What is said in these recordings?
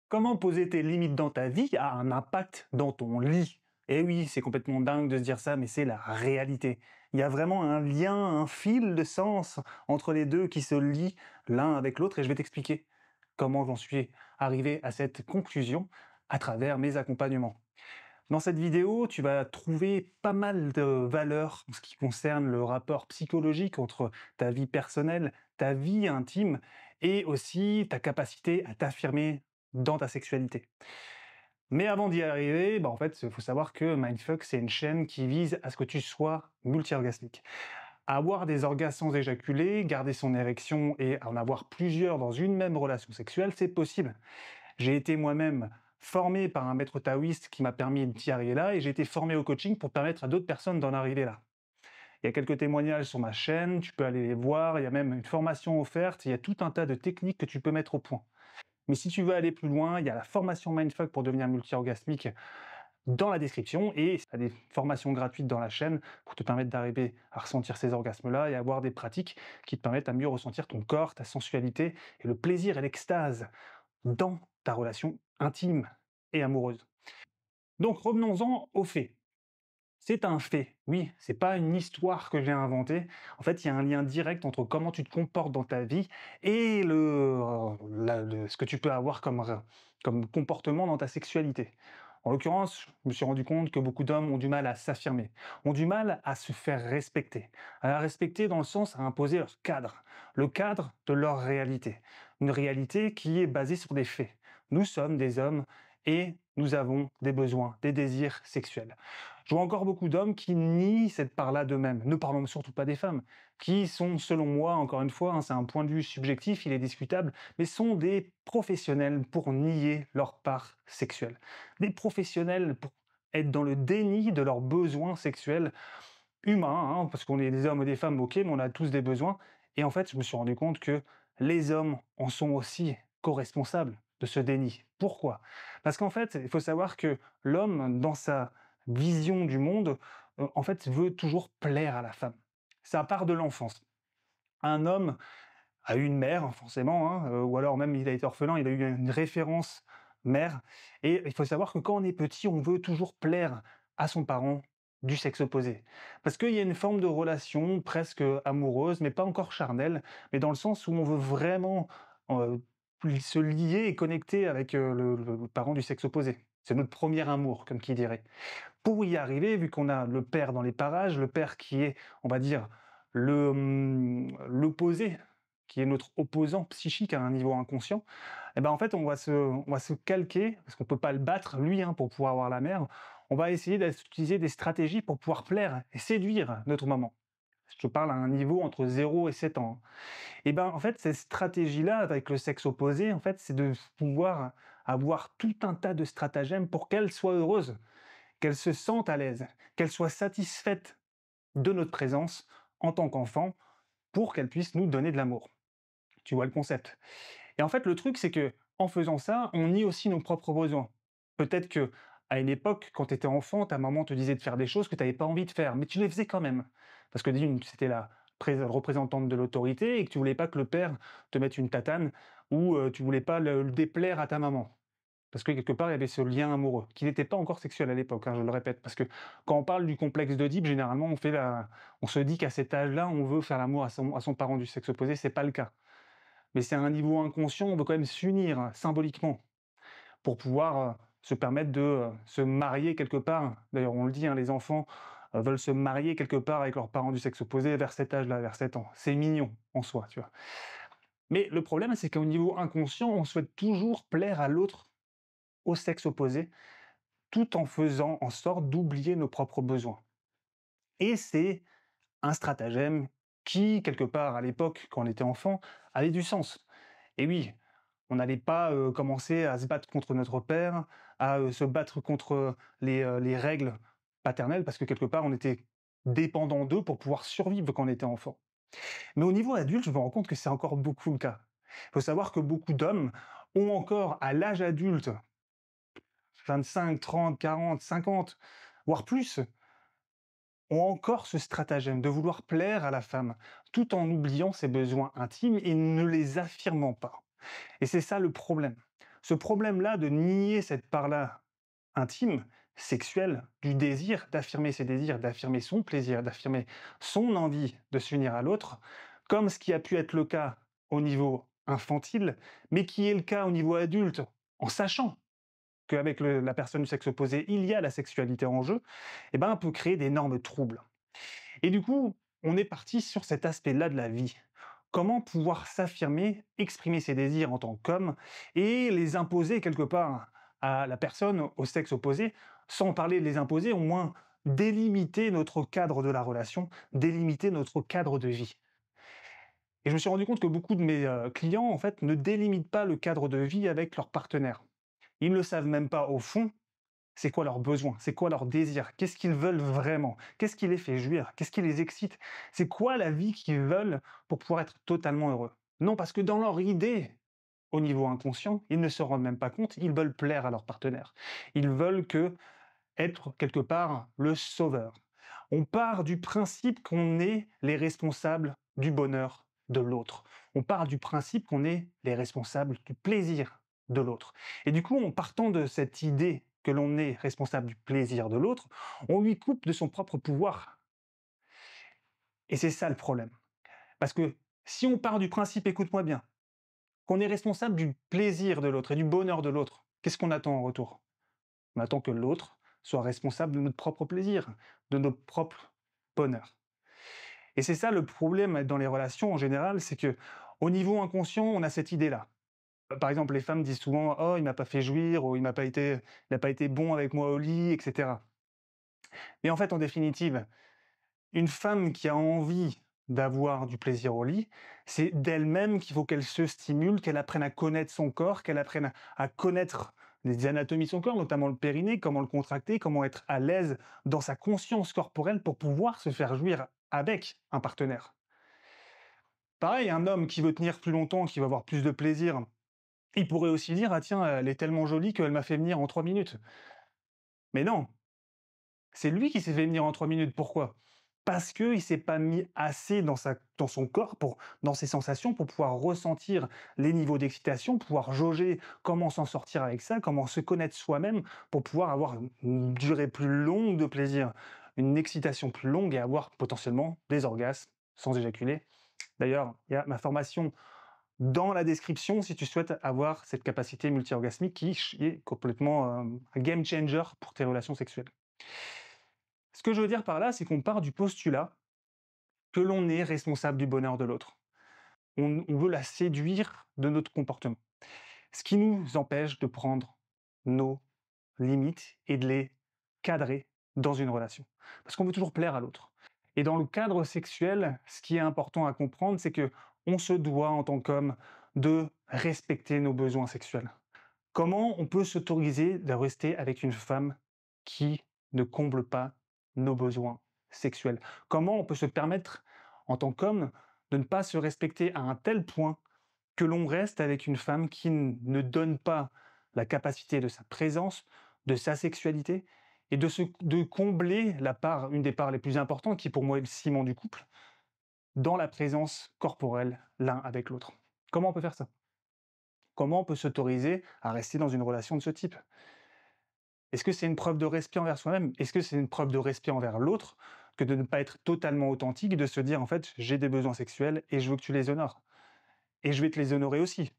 Comment poser tes limites dans ta vie a un impact dans ton lit. Et oui, c'est complètement dingue de se dire ça, mais c'est la réalité. Il y a vraiment un lien, un fil de sens entre les deux qui se lient l'un avec l'autre et je vais t'expliquer comment j'en suis arrivé à cette conclusion à travers mes accompagnements. Dans cette vidéo, tu vas trouver pas mal de valeurs en ce qui concerne le rapport psychologique entre ta vie personnelle, ta vie intime et aussi ta capacité à t'affirmer dans ta sexualité. Mais avant d'y arriver, en fait, il faut savoir que Mindfuck, c'est une chaîne qui vise à ce que tu sois multi-orgasmique. Avoir des orgasmes sans éjaculer, garder son érection et en avoir plusieurs dans une même relation sexuelle, c'est possible. J'ai été moi-même formé par un maître taoïste qui m'a permis d'y arriver là, et j'ai été formé au coaching pour permettre à d'autres personnes d'en arriver là. Il y a quelques témoignages sur ma chaîne, tu peux aller les voir, il y a même une formation offerte, il y a tout un tas de techniques que tu peux mettre au point. Mais si tu veux aller plus loin, il y a la formation Mindfuck pour devenir multi-orgasmique dans la description, et il y a des formations gratuites dans la chaîne pour te permettre d'arriver à ressentir ces orgasmes-là et avoir des pratiques qui te permettent à mieux ressentir ton corps, ta sensualité et le plaisir et l'extase dans ta relation intime et amoureuse. Donc revenons-en aux faits. C'est un fait, oui, c'est pas une histoire que j'ai inventée. En fait, il y a un lien direct entre comment tu te comportes dans ta vie et ce que tu peux avoir comme comportement dans ta sexualité. En l'occurrence, je me suis rendu compte que beaucoup d'hommes ont du mal à s'affirmer, ont du mal à se faire respecter. À la respecter dans le sens à imposer leur cadre, le cadre de leur réalité. Une réalité qui est basée sur des faits. Nous sommes des hommes et nous avons des besoins, des désirs sexuels. Je vois encore beaucoup d'hommes qui nient cette part-là d'eux-mêmes. Ne parlons surtout pas des femmes, qui sont, selon moi, encore une fois, c'est un point de vue subjectif, il est discutable, mais sont des professionnels pour nier leur part sexuelle. Des professionnels pour être dans le déni de leurs besoins sexuels humains, parce qu'on est des hommes ou des femmes, ok, mais on a tous des besoins. Et en fait, je me suis rendu compte que les hommes en sont aussi co-responsables de ce déni. Pourquoi? Parce qu'en fait, il faut savoir que l'homme, dans sa vision du monde, en fait, veut toujours plaire à la femme. Ça part de l'enfance. Un homme a eu une mère, forcément, ou alors même il a été orphelin, il a eu une référence mère. Et il faut savoir que quand on est petit, on veut toujours plaire à son parent du sexe opposé. Parce qu'il y a une forme de relation presque amoureuse, mais pas encore charnelle, mais dans le sens où on veut vraiment euh, se lier et connecter avec le parent du sexe opposé. C'est notre premier amour, comme qui dirait. Pour y arriver, vu qu'on a le père dans les parages, le père qui est, on va dire, l'opposé, qui est notre opposant psychique à un niveau inconscient, et ben en fait on va se calquer, parce qu'on peut pas le battre lui pour pouvoir avoir la mère, on va essayer d'utiliser des stratégies pour pouvoir plaire et séduire notre maman. Je te parle à un niveau entre 0 et 7 ans. Et ben en fait, ces stratégies-là avec le sexe opposé, en fait, c'est de pouvoir avoir tout un tas de stratagèmes pour qu'elle soit heureuse, qu'elle se sente à l'aise, qu'elle soit satisfaite de notre présence en tant qu'enfant pour qu'elle puisse nous donner de l'amour. Tu vois le concept? Et en fait, le truc, c'est que en faisant ça, on nie aussi nos propres besoins. Peut-être que à une époque, quand tu étais enfant, ta maman te disait de faire des choses que tu n'avais pas envie de faire, mais tu les faisais quand même. Parce que d'une, c'était la représentante de l'autorité et que tu voulais pas que le père te mette une tatane ou tu voulais pas le déplaire à ta maman. Parce que quelque part, il y avait ce lien amoureux, qui n'était pas encore sexuel à l'époque, je le répète. Parce que quand on parle du complexe d'Oedipe, généralement, on se dit qu'à cet âge-là, on veut faire l'amour à son parent du sexe opposé, c'est pas le cas. Mais c'est à un niveau inconscient, on veut quand même s'unir symboliquement pour pouvoir se permettre de se marier quelque part. D'ailleurs, on le dit, les enfants veulent se marier quelque part avec leurs parents du sexe opposé vers cet âge-là, vers 7 ans. C'est mignon en soi, tu vois. Mais le problème, c'est qu'au niveau inconscient, on souhaite toujours plaire à l'autre, au sexe opposé, tout en faisant en sorte d'oublier nos propres besoins. Et c'est un stratagème qui, quelque part, à l'époque, quand on était enfant, avait du sens. Et oui, on n'allait pas commencer à se battre contre notre père, à se battre contre les règles paternelles, parce que quelque part, on était dépendant d'eux pour pouvoir survivre quand on était enfant. Mais au niveau adulte, je me rends compte que c'est encore beaucoup le cas. Il faut savoir que beaucoup d'hommes ont encore, à l'âge adulte, 25, 30, 40, 50, voire plus, ont encore ce stratagème de vouloir plaire à la femme, tout en oubliant ses besoins intimes et ne les affirmant pas. Et c'est ça le problème. Ce problème-là de nier cette part-là intime, sexuelle, du désir, d'affirmer ses désirs, d'affirmer son plaisir, d'affirmer son envie de s'unir à l'autre, comme ce qui a pu être le cas au niveau infantile, mais qui est le cas au niveau adulte, en sachant qu'avec la personne du sexe opposé, il y a la sexualité en jeu, eh ben, peut créer d'énormes troubles. Et du coup, on est parti sur cet aspect-là de la vie. Comment pouvoir s'affirmer, exprimer ses désirs en tant qu'homme et les imposer quelque part à la personne au sexe opposé, sans parler de les imposer, au moins délimiter notre cadre de la relation, délimiter notre cadre de vie. Et je me suis rendu compte que beaucoup de mes clients, en fait, ne délimitent pas le cadre de vie avec leur partenaire. Ils ne le savent même pas au fond, c'est quoi leurs besoins? C'est quoi leurs désirs? Qu'est-ce qu'ils veulent vraiment? Qu'est-ce qui les fait jouir? Qu'est-ce qui les excite? C'est quoi la vie qu'ils veulent pour pouvoir être totalement heureux? Non, parce que dans leur idée, au niveau inconscient, ils ne se rendent même pas compte, ils veulent plaire à leur partenaire. Ils veulent être quelque part le sauveur. On part du principe qu'on est les responsables du bonheur de l'autre. On part du principe qu'on est les responsables du plaisir de l'autre. Et du coup, en partant de cette idée que l'on est responsable du plaisir de l'autre, on lui coupe de son propre pouvoir. Et c'est ça le problème. Parce que si on part du principe, écoute-moi bien, qu'on est responsable du plaisir de l'autre et du bonheur de l'autre, qu'est-ce qu'on attend en retour? On attend que l'autre soit responsable de notre propre plaisir, de notre propre bonheur. Et c'est ça le problème dans les relations en général, c'est que au niveau inconscient, on a cette idée-là. Par exemple, les femmes disent souvent: «Oh, il m'a pas fait jouir» ou il n'a pas été bon avec moi au lit» et cetera. Mais en fait, en définitive, une femme qui a envie d'avoir du plaisir au lit, c'est d'elle-même qu'il faut qu'elle se stimule, qu'elle apprenne à connaître son corps, qu'elle apprenne à connaître les anatomies de son corps, notamment le périnée, comment le contracter, comment être à l'aise dans sa conscience corporelle pour pouvoir se faire jouir avec un partenaire. Pareil, un homme qui veut tenir plus longtemps, qui va avoir plus de plaisir, il pourrait aussi dire: «Ah tiens, elle est tellement jolie qu'elle m'a fait venir en 3 minutes». Mais non, c'est lui qui s'est fait venir en 3 minutes. Pourquoi? Parce qu'il s'est pas mis assez dans son corps, dans ses sensations, pour pouvoir ressentir les niveaux d'excitation, pouvoir jauger comment s'en sortir avec ça, comment se connaître soi-même, pour pouvoir avoir une durée plus longue de plaisir, une excitation plus longue et avoir potentiellement des orgasmes sans éjaculer. D'ailleurs, il y a ma formation dans la description si tu souhaites avoir cette capacité multi-orgasmique qui est complètement, un game changer pour tes relations sexuelles. Ce que je veux dire par là, c'est qu'on part du postulat que l'on est responsable du bonheur de l'autre. On veut la séduire de notre comportement. Ce qui nous empêche de prendre nos limites et de les cadrer dans une relation. Parce qu'on veut toujours plaire à l'autre. Et dans le cadre sexuel, ce qui est important à comprendre, c'est que on se doit en tant qu'homme de respecter nos besoins sexuels. Comment on peut s'autoriser de rester avec une femme qui ne comble pas nos besoins sexuels? Comment on peut se permettre, en tant qu'homme, de ne pas se respecter à un tel point que l'on reste avec une femme qui ne donne pas la capacité de sa présence, de sa sexualité et de combler une des parts les plus importantes, qui pour moi est le ciment du couple, dans la présence corporelle l'un avec l'autre? Comment on peut faire ça? Comment on peut s'autoriser à rester dans une relation de ce type? Est-ce que c'est une preuve de respect envers soi-même? Est-ce que c'est une preuve de respect envers l'autre que de ne pas être totalement authentique, de se dire en fait j'ai des besoins sexuels et je veux que tu les honores et je vais te les honorer aussi?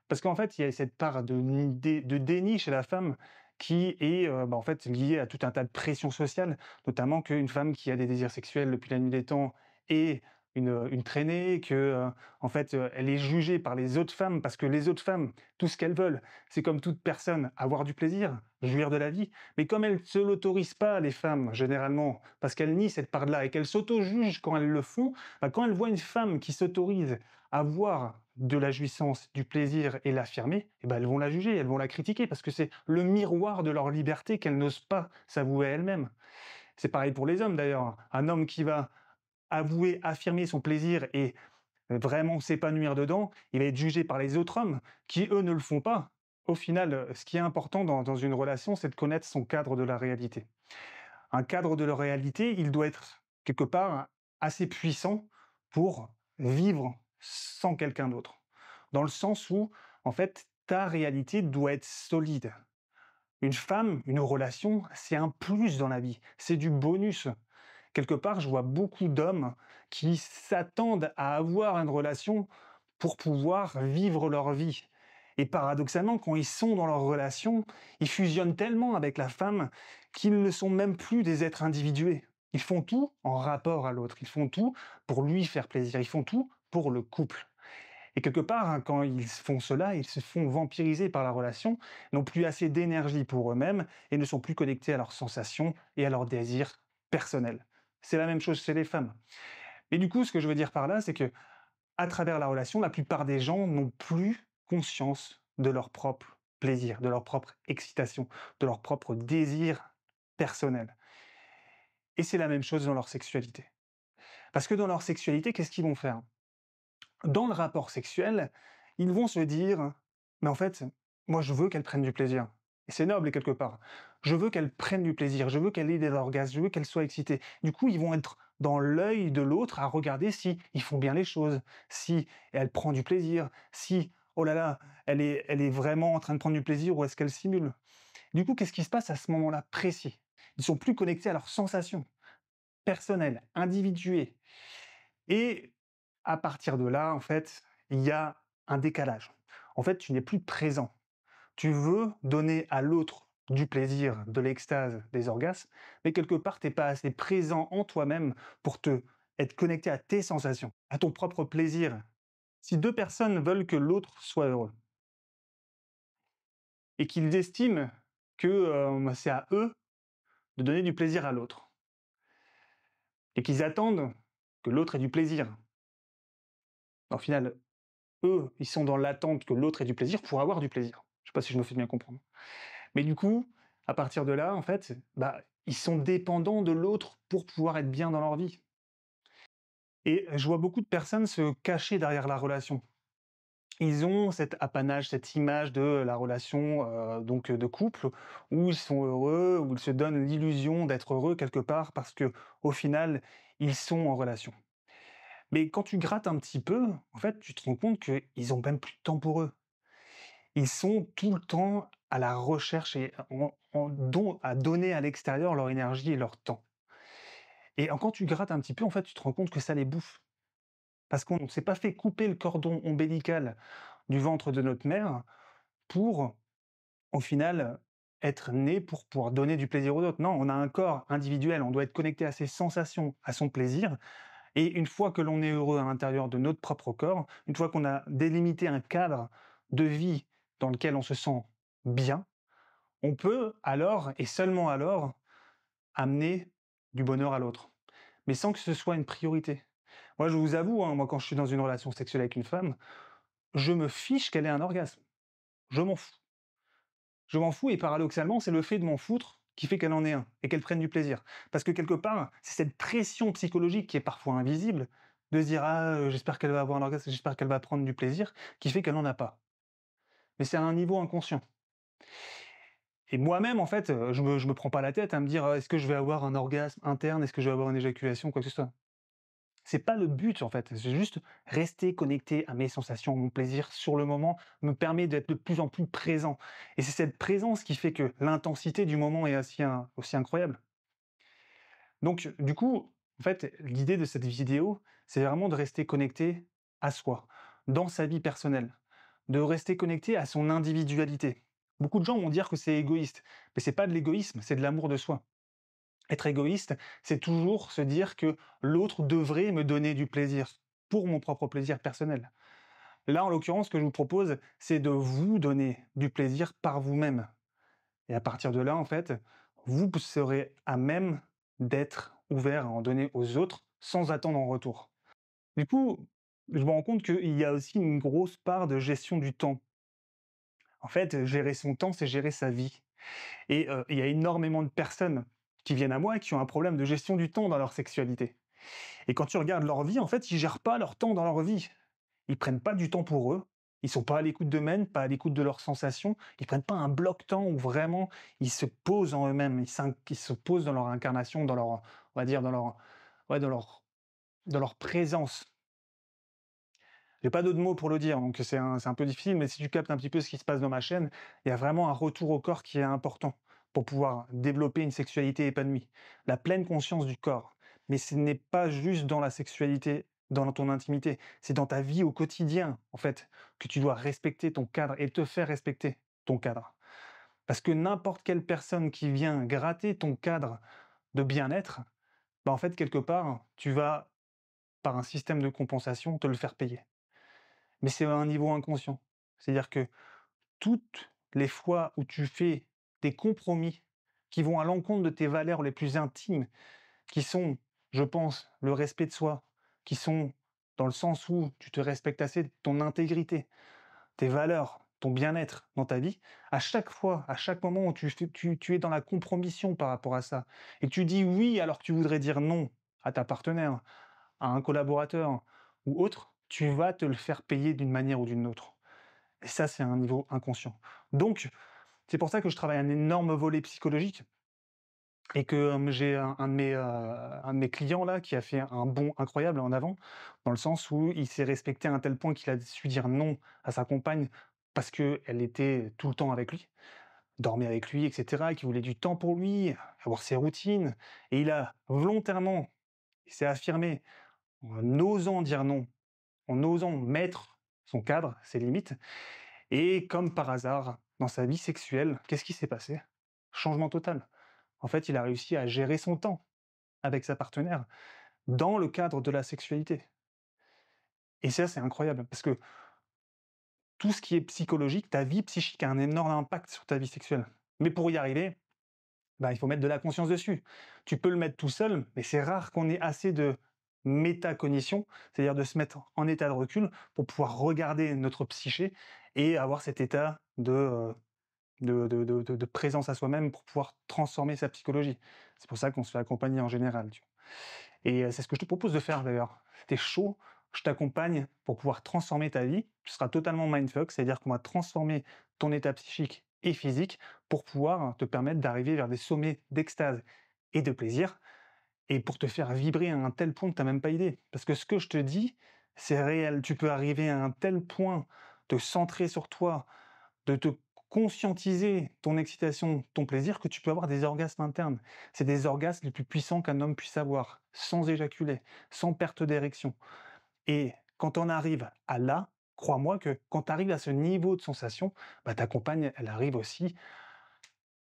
Parce qu'en fait, il y a cette part de déni chez la femme qui est en fait liée à tout un tas de pressions sociales, notamment qu'une femme qui a des désirs sexuels depuis la nuit des temps est une traînée, que en fait elle est jugée par les autres femmes parce que les autres femmes, tout ce qu'elles veulent, c'est comme toute personne, avoir du plaisir, jouir de la vie. Mais comme elles ne se l'autorisent pas, les femmes, généralement, parce qu'elles nient cette part-là et qu'elles s'auto-jugent quand elles le font, bah, quand elles voient une femme qui s'autorise avoir de la jouissance, du plaisir et l'affirmer, eh ben, elles vont la juger, elles vont la critiquer parce que c'est le miroir de leur liberté qu'elles n'osent pas s'avouer elles-mêmes. C'est pareil pour les hommes d'ailleurs. Un homme qui va avouer, affirmer son plaisir et vraiment s'épanouir dedans, il va être jugé par les autres hommes qui, eux, ne le font pas. Au final, ce qui est important dans une relation, c'est de connaître son cadre de la réalité. Un cadre de la réalité, il doit être quelque part assez puissant pour vivre sans quelqu'un d'autre. Dans le sens où, en fait, ta réalité doit être solide. Une femme, une relation, c'est un plus dans la vie, c'est du bonus. Quelque part, je vois beaucoup d'hommes qui s'attendent à avoir une relation pour pouvoir vivre leur vie. Et paradoxalement, quand ils sont dans leur relation, ils fusionnent tellement avec la femme qu'ils ne sont même plus des êtres individués. Ils font tout en rapport à l'autre, ils font tout pour lui faire plaisir, ils font tout pour le couple. Et quelque part, hein, quand ils font cela, ils se font vampiriser par la relation, n'ont plus assez d'énergie pour eux-mêmes et ne sont plus connectés à leurs sensations et à leurs désirs personnels. C'est la même chose chez les femmes. Et du coup, ce que je veux dire par là, c'est que à travers la relation, la plupart des gens n'ont plus conscience de leur propre plaisir, de leur propre excitation, de leur propre désir personnel. Et c'est la même chose dans leur sexualité. Parce que dans leur sexualité, qu'est-ce qu'ils vont faire? Dans le rapport sexuel, ils vont se dire: «Mais en fait, moi je veux qu'elle prenne du plaisir» et c'est noble quelque part. Je veux qu'elle prenne du plaisir, je veux qu'elle ait des orgasmes, je veux qu'elle soit excitée. Du coup, ils vont être dans l'œil de l'autre à regarder si ils font bien les choses, si elle prend du plaisir, si, oh là là, elle est vraiment en train de prendre du plaisir ou est-ce qu'elle simule? Du coup, qu'est-ce qui se passe à ce moment-là précis? Ils sont plus connectés à leurs sensations personnelles, individuées. Et à partir de là, en fait, il y a un décalage. En fait, tu n'es plus présent. Tu veux donner à l'autre du plaisir, de l'extase, des orgasmes, mais quelque part, tu n'es pas assez présent en toi-même pour te être connecté à tes sensations, à ton propre plaisir. Si deux personnes veulent que l'autre soit heureux et qu'ils estiment que c'est à eux de donner du plaisir à l'autre et qu'ils attendent que l'autre ait du plaisir, au final, eux, ils sont dans l'attente que l'autre ait du plaisir pour avoir du plaisir. Je sais pas si je me fais bien comprendre. Mais du coup, à partir de là, en fait, bah, ils sont dépendants de l'autre pour pouvoir être bien dans leur vie. Et je vois beaucoup de personnes se cacher derrière la relation. Ils ont cet apanage, cette image de la relation donc de couple où ils sont heureux, où ils se donnent l'illusion d'être heureux quelque part parce que au final, ils sont en relation. Mais quand tu grattes un petit peu, en fait, tu te rends compte qu'ils ont même plus de temps pour eux. Ils sont tout le temps à la recherche et à donner à l'extérieur leur énergie et leur temps. Et quand tu grattes un petit peu, en fait, tu te rends compte que ça les bouffe. Parce qu'on ne s'est pas fait couper le cordon ombilical du ventre de notre mère pour, au final, être né pour pouvoir donner du plaisir aux autres. Non, on a un corps individuel, on doit être connecté à ses sensations, à son plaisir. Et une fois que l'on est heureux à l'intérieur de notre propre corps, une fois qu'on a délimité un cadre de vie dans lequel on se sent bien, on peut alors, et seulement alors, amener du bonheur à l'autre. Mais sans que ce soit une priorité. Moi, je vous avoue, hein, moi, quand je suis dans une relation sexuelle avec une femme, je me fiche qu'elle ait un orgasme. Je m'en fous. Je m'en fous et paradoxalement, c'est le fait de m'en foutre qui fait qu'elle en ait un et qu'elle prenne du plaisir. Parce que quelque part, c'est cette pression psychologique qui est parfois invisible de se dire: «Ah, j'espère qu'elle va avoir un orgasme, j'espère qu'elle va prendre du plaisir», qui fait qu'elle en a pas. Mais c'est à un niveau inconscient. Et moi-même, en fait, je me prends pas la tête à me dire: «Est-ce que je vais avoir un orgasme interne? Est-ce que je vais avoir une éjaculation?» quoi que ce soit. C'est pas le but, en fait, c'est juste rester connecté à mes sensations, à mon plaisir sur le moment, me permet d'être de plus en plus présent et c'est cette présence qui fait que l'intensité du moment est aussi incroyable. Donc du coup, en fait, l'idée de cette vidéo, c'est vraiment de rester connecté à soi, dans sa vie personnelle, de rester connecté à son individualité. Beaucoup de gens vont dire que c'est égoïste, mais c'est pas de l'égoïsme, c'est de l'amour de soi. Être égoïste, c'est toujours se dire que l'autre devrait me donner du plaisir pour mon propre plaisir personnel. Là, en l'occurrence, ce que je vous propose, c'est de vous donner du plaisir par vous-même. Et à partir de là, en fait, vous serez à même d'être ouvert à en donner aux autres sans attendre en retour. Du coup, je me rends compte qu'il y a aussi une grosse part de gestion du temps. En fait, gérer son temps, c'est gérer sa vie. Et il y a énormément de personnes qui viennent à moi et qui ont un problème de gestion du temps dans leur sexualité. Et quand tu regardes leur vie, en fait, ils gèrent pas leur temps dans leur vie. Ils prennent pas du temps pour eux, ils sont pas à l'écoute d'eux-mêmes, pas à l'écoute de leurs sensations, ils prennent pas un bloc-temps où vraiment ils se posent en eux-mêmes, ils se posent dans leur incarnation, dans leur on va dire dans leur ouais, dans leur présence. J'ai pas d'autres mots pour le dire, donc c'est un peu difficile, mais si tu captes un petit peu ce qui se passe dans ma chaîne, il y a vraiment un retour au corps qui est important pour pouvoir développer une sexualité épanouie. La pleine conscience du corps. Mais ce n'est pas juste dans la sexualité, dans ton intimité, c'est dans ta vie au quotidien, en fait, que tu dois respecter ton cadre et te faire respecter ton cadre. Parce que n'importe quelle personne qui vient gratter ton cadre de bien-être, bah, en fait, quelque part, tu vas, par un système de compensation, te le faire payer. Mais c'est à un niveau inconscient. C'est-à-dire que toutes les fois où tu fais des compromis qui vont à l'encontre de tes valeurs les plus intimes, qui sont, je pense, le respect de soi, qui sont dans le sens où tu te respectes assez, ton intégrité, tes valeurs, ton bien-être dans ta vie, à chaque fois, à chaque moment où tu es dans la compromission par rapport à ça, et que tu dis oui alors que tu voudrais dire non à ta partenaire, à un collaborateur ou autre, tu vas te le faire payer d'une manière ou d'une autre. Et ça, c'est un niveau inconscient. Donc, c'est pour ça que je travaille un énorme volet psychologique et que j'ai un de mes clients là qui a fait un bond incroyable en avant, dans le sens où il s'est respecté à un tel point qu'il a su dire non à sa compagne parce qu'elle était tout le temps avec lui, dormait avec lui, etc., et qu'il voulait du temps pour lui, avoir ses routines. Et il a volontairement, il s'est affirmé en osant dire non, en osant mettre son cadre, ses limites. Et comme par hasard, dans sa vie sexuelle, qu'est-ce qui s'est passé? Changement total. En fait, il a réussi à gérer son temps avec sa partenaire dans le cadre de la sexualité. Et ça, c'est incroyable parce que tout ce qui est psychologique, ta vie psychique a un énorme impact sur ta vie sexuelle. Mais pour y arriver, bah, il faut mettre de la conscience dessus. Tu peux le mettre tout seul, mais c'est rare qu'on ait assez de métacognition, c'est-à-dire de se mettre en état de recul pour pouvoir regarder notre psyché et avoir cet état de présence à soi-même pour pouvoir transformer sa psychologie. C'est pour ça qu'on se fait accompagner en général, tu vois? Et c'est ce que je te propose de faire d'ailleurs. Si tu chaud, je t'accompagne pour pouvoir transformer ta vie. Tu seras totalement mindfuck, c'est-à-dire qu'on va transformer ton état psychique et physique pour pouvoir te permettre d'arriver vers des sommets d'extase et de plaisir et pour te faire vibrer à un tel point que tu as même pas idée. Parce que ce que je te dis, c'est réel. Tu peux arriver à un tel point de centrer sur toi, de te conscientiser ton excitation, ton plaisir, que tu peux avoir des orgasmes internes. C'est des orgasmes les plus puissants qu'un homme puisse avoir, sans éjaculer, sans perte d'érection. Et quand on arrive à là, crois-moi que quand tu arrives à ce niveau de sensation, bah, ta compagne, elle arrive aussi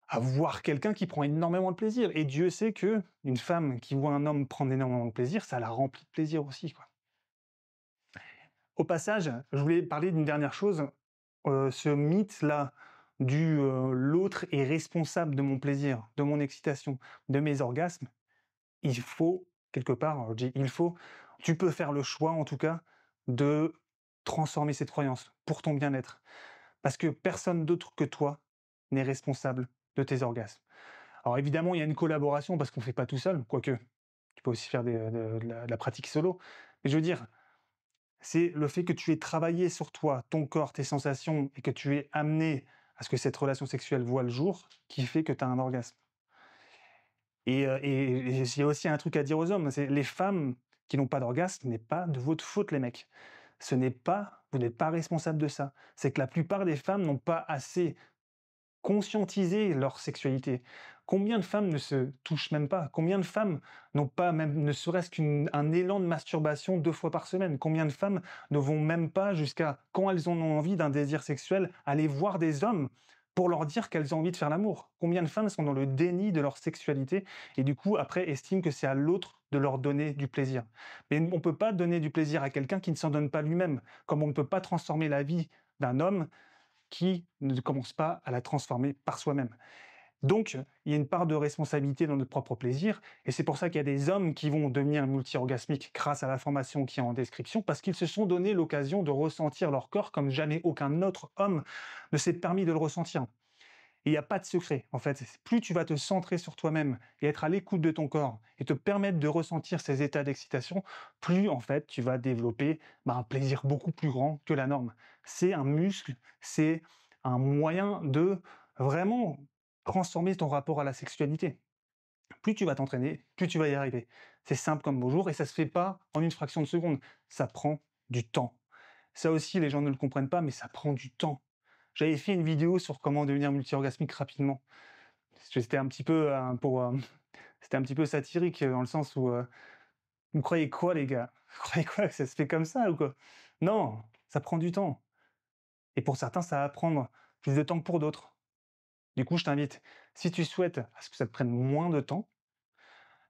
à voir quelqu'un qui prend énormément de plaisir. Et Dieu sait que une femme qui voit un homme prendre énormément de plaisir, ça la remplit de plaisir aussi, quoi. Au passage, je voulais parler d'une dernière chose. Ce mythe-là l'autre est responsable de mon plaisir, de mon excitation, de mes orgasmes, il faut quelque part, alors je dis il faut, tu peux faire le choix en tout cas de transformer cette croyance pour ton bien-être. Parce que personne d'autre que toi n'est responsable de tes orgasmes. Alors évidemment, il y a une collaboration parce qu'on ne fait pas tout seul, quoique tu peux aussi faire de la pratique solo. Mais je veux dire, c'est le fait que tu aies travaillé sur toi, ton corps, tes sensations et que tu aies amené à ce que cette relation sexuelle voie le jour, qui fait que tu as un orgasme. Et il y a aussi un truc à dire aux hommes, c'est les femmes qui n'ont pas d'orgasme, ce n'est pas de votre faute les mecs. Ce n'est pas Vous n'êtes pas responsable de ça. C'est que la plupart des femmes n'ont pas assez conscientiser leur sexualité. Combien de femmes ne se touchent même pas? Combien de femmes n'ont pas même ne serait-ce qu'un élan de masturbation 2 fois par semaine? Combien de femmes ne vont même pas jusqu'à, quand elles en ont envie d'un désir sexuel, aller voir des hommes pour leur dire qu'elles ont envie de faire l'amour? Combien de femmes sont dans le déni de leur sexualité et du coup après estiment que c'est à l'autre de leur donner du plaisir? Mais on ne peut pas donner du plaisir à quelqu'un qui ne s'en donne pas lui-même, comme on ne peut pas transformer la vie d'un homme qui ne commence pas à la transformer par soi-même. Donc, il y a une part de responsabilité dans notre propre plaisir, et c'est pour ça qu'il y a des hommes qui vont devenir multi-orgasmiques grâce à la formation qui est en description, parce qu'ils se sont donné l'occasion de ressentir leur corps comme jamais aucun autre homme ne s'est permis de le ressentir. Il n'y a pas de secret, en fait. Plus tu vas te centrer sur toi-même et être à l'écoute de ton corps et te permettre de ressentir ces états d'excitation, plus, en fait, tu vas développer un plaisir beaucoup plus grand que la norme. C'est un muscle, c'est un moyen de vraiment transformer ton rapport à la sexualité. Plus tu vas t'entraîner, plus tu vas y arriver. C'est simple comme bonjour et ça se fait pas en une fraction de seconde. Ça prend du temps. Ça aussi, les gens ne le comprennent pas, mais ça prend du temps. J'avais fait une vidéo sur comment devenir multi-orgasmique rapidement. C'était un petit peu, c'était un petit peu satirique, dans le sens où, vous croyez quoi les gars? Vous croyez quoi, que ça se fait comme ça ou quoi? Non, ça prend du temps et pour certains, ça va prendre plus de temps que pour d'autres. Du coup, je t'invite, si tu souhaites à ce que ça te prenne moins de temps,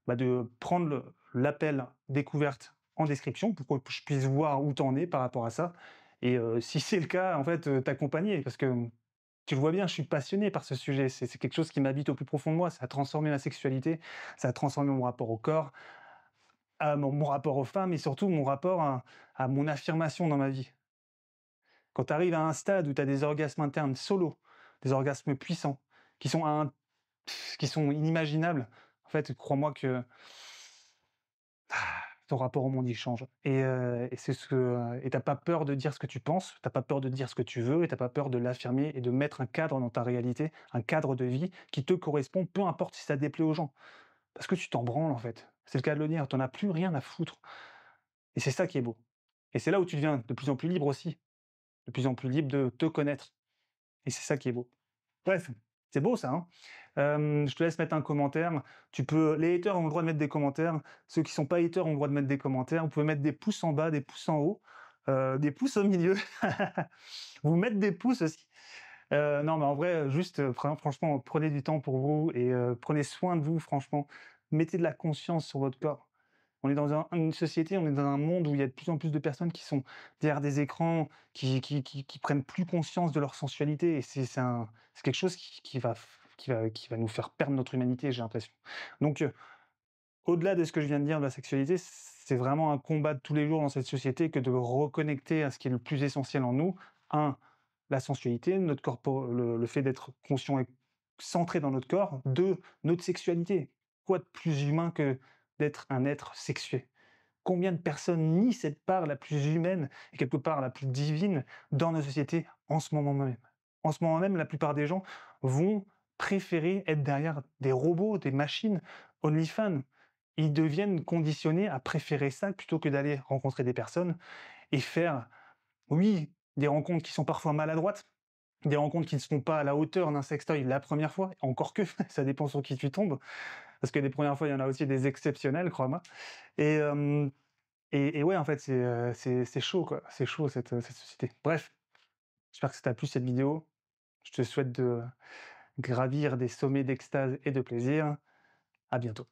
bah, de prendre l'appel découverte en description pour que je puisse voir où tu en es par rapport à ça et si c'est le cas, en fait, t'accompagner parce que, tu le vois bien, je suis passionné par ce sujet. C'est quelque chose qui m'habite au plus profond de moi. Ça a transformé ma sexualité, ça a transformé mon rapport au corps, à mon rapport aux femmes et surtout mon rapport à mon affirmation dans ma vie. Quand tu arrives à un stade où tu as des orgasmes internes solo, des orgasmes puissants, qui sont à un qui sont inimaginables, en fait, crois-moi que ton rapport au monde, il change et c'est ce que et tu pas peur de dire ce que tu penses, t'as pas peur de dire ce que tu veux et t'as pas peur de l'affirmer et de mettre un cadre dans ta réalité, un cadre de vie qui te correspond, peu importe si ça déplaît aux gens. Parce que tu t'en branles, en fait. C'est le cas de le dire, tu en as plus rien à foutre et c'est ça qui est beau et c'est là où tu deviens de plus en plus libre aussi, de plus en plus libre de te connaître et c'est ça qui est beau. Bref, c'est beau ça, hein? Je te laisse mettre un commentaire. Les haters ont le droit de mettre des commentaires. Ceux qui sont pas haters ont le droit de mettre des commentaires. Vous pouvez mettre des pouces en bas, des pouces en haut, des pouces au milieu. Vous mettre des pouces aussi. Non, mais en vrai, juste, franchement, prenez du temps pour vous et prenez soin de vous, franchement. Mettez de la conscience sur votre corps. On est dans une société, on est dans un monde où il y a de plus en plus de personnes qui sont derrière des écrans, qui prennent plus conscience de leur sensualité et c'est quelque chose qui va nous faire perdre notre humanité, j'ai l'impression. Donc, au-delà de ce que je viens de dire de la sexualité, c'est vraiment un combat de tous les jours dans cette société que de reconnecter à ce qui est le plus essentiel en nous. Un, la sensualité, notre corps, le fait d'être conscient et centré dans notre corps. Deux, notre sexualité. Quoi de plus humain que d'être un être sexué? Combien de personnes nient cette part la plus humaine et quelque part la plus divine dans nos sociétés en ce moment même? En ce moment même, la plupart des gens vont préférer être derrière des robots, des machines, OnlyFans. Ils deviennent conditionnés à préférer ça plutôt que d'aller rencontrer des personnes et faire, oui, des rencontres qui sont parfois maladroites, des rencontres qui ne sont pas à la hauteur d'un sextoy la première fois, encore que ça dépend sur qui tu tombes, parce que les premières fois, il y en a aussi des exceptionnels, crois-moi. Et, et ouais, en fait, c'est chaud, quoi. C'est chaud cette société. Bref, j'espère que ça t'a plu cette vidéo. Je te souhaite de gravir des sommets d'extase et de plaisir. À bientôt.